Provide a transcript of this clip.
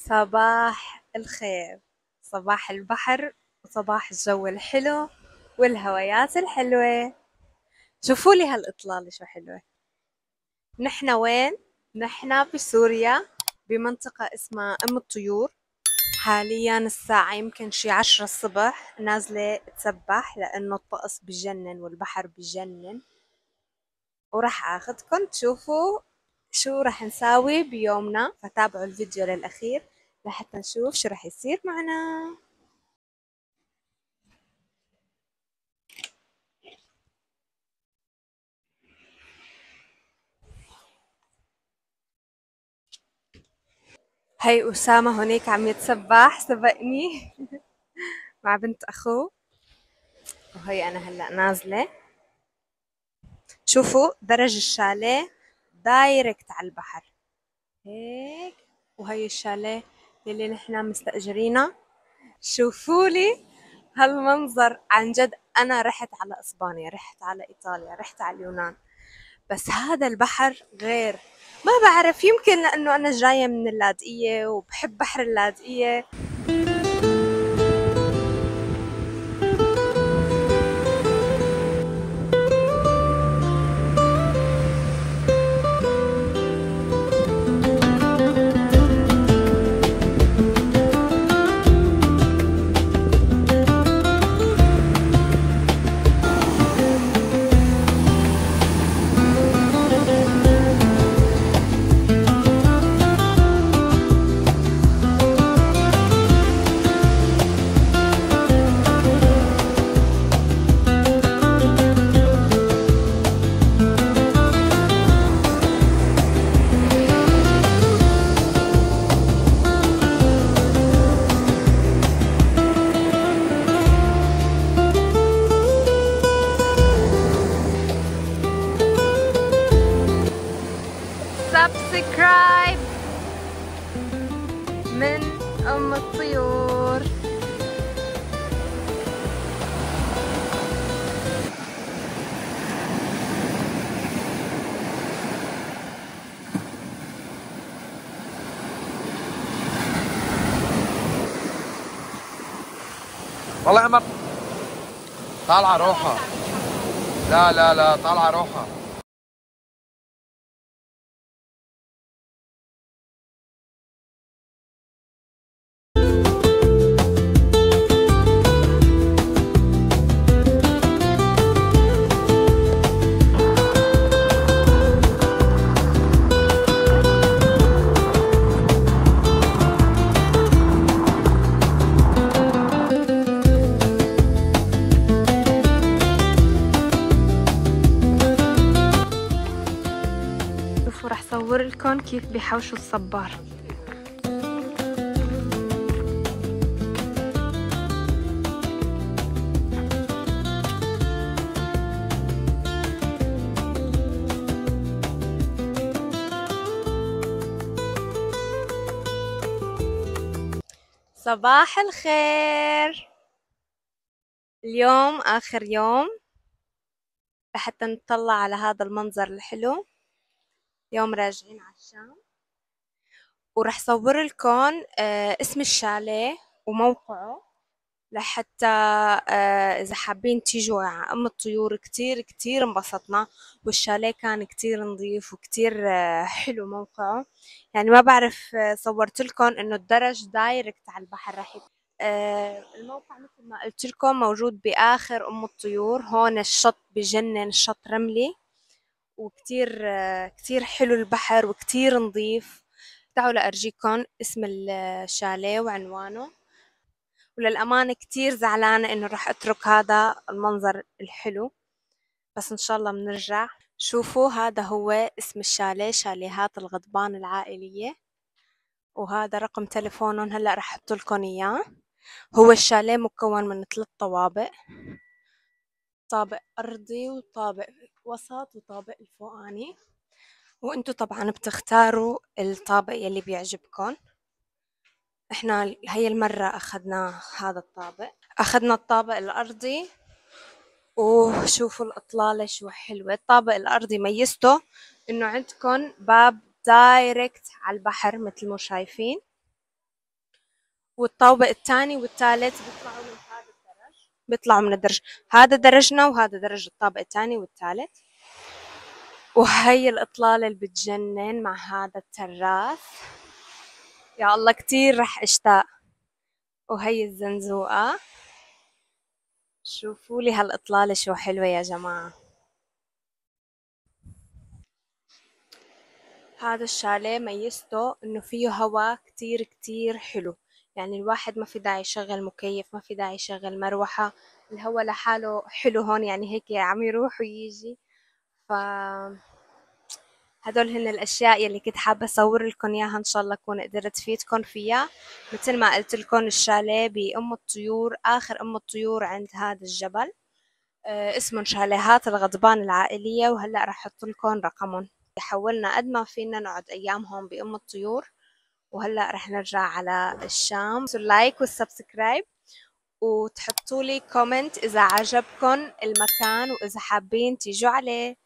صباح الخير، صباح البحر وصباح الجو الحلو والهوايات الحلوة. شوفوا لي هالإطلالة شو حلوة. نحن وين؟ نحن بسوريا بمنطقة اسمها أم الطيور. حاليا الساعة يمكن شي 10 الصبح، نازلة اتسبح لأنه الطقس بجنن والبحر بجنن، وراح اخدكم تشوفوا شو راح نساوي بيومنا، فتابعوا الفيديو للأخير لحتى نشوف شو راح يصير معنا. هي أسامة هونيك عم يتسبح سبقني مع بنت أخوه، وهي أنا هلأ نازلة. شوفوا درج الشاليه دايركت على البحر هيك، وهي الشاليه اللي نحن مستأجرينه. شوفوا لي هالمنظر، عن جد أنا رحت على إسبانيا، رحت على إيطاليا، رحت على اليونان، بس هذا البحر غير. ما بعرف، يمكن لأنه أنا جاية من اللاذقية وبحب بحر اللاذقية. سبسكرايب من أم الطيور. والله يا قمر طالعة روحها. لا لا لا، طالعة روحها. شوفوا رح صور لكم كيف بيحوشوا الصبار. صباح الخير. اليوم آخر يوم لحتى نطلع على هذا المنظر الحلو. يوم راجعين على الشام، ورح صور لكم اسم الشاليه وموقعه لحتى إذا حابين تيجوا على أم الطيور. كتير كتير انبسطنا، والشاليه كان كتير نظيف وكتير حلو موقعه. يعني ما بعرف، صورت لكم إنه الدرج دايركت على البحر. رح الموقع مثل ما قلت لكم موجود بآخر أم الطيور. هون الشط بجنن، الشط رملي وكتير كتير حلو البحر وكتير نظيف. تعالوا لأرجيكم اسم الشاليه وعنوانه. وللأمانة كتير زعلانة إنه راح أترك هذا المنظر الحلو، بس إن شاء الله بنرجع. شوفوا هذا هو اسم الشاليه، شاليهات الغضبان العائلية، وهذا رقم تليفونهم هلأ راح أحط لكم إياه. هو الشاليه مكون من 3 طوابق، طابق أرضي وطابق وسط وطابق الفوقاني، وانتو طبعا بتختاروا الطابق يلي بيعجبكم. احنا هي المرة أخذنا هذا الطابق، أخذنا الطابق الأرضي. وشوفوا الإطلالة شو حلوة. الطابق الأرضي ميزته إنه عندكم باب دايركت على البحر مثل ما شايفين، والطابق الثاني والثالث بيطلعوا من هذا الدرج، بيطلعوا من الدرج. هذا درجنا وهذا درج الطابق الثاني والثالث. وهي الإطلالة اللي بتجنن مع هذا التراث، يا الله كتير رح اشتاق. وهي الزنزوقة، شوفوا لي هالإطلالة شو حلوة يا جماعة. هذا الشاليه ميزته انه فيه هواء كتير كتير حلو، يعني الواحد ما في داعي يشغل مكيف، ما في داعي يشغل مروحة، الهواء لحاله حلو هون، يعني هيك عم يروح ويجي. ف هدول هن الاشياء يلي كنت حابة اصور لكم اياها، ان شاء الله اكون قدرت فيدكم فيها. مثل ما قلت لكم الشاليه بأم الطيور، اخر ام الطيور عند هذا الجبل. اسمهم شاليهات الغضبان العائلية، وهلأ رح احط لكم رقمهم. حاولنا قد ما فينا نقعد ايام هون بأم الطيور، وهلأ رح نرجع على الشام. لايك والسبسكرايب، وتحطوا لي كومنت اذا عجبكم المكان واذا حابين تيجوا عليه.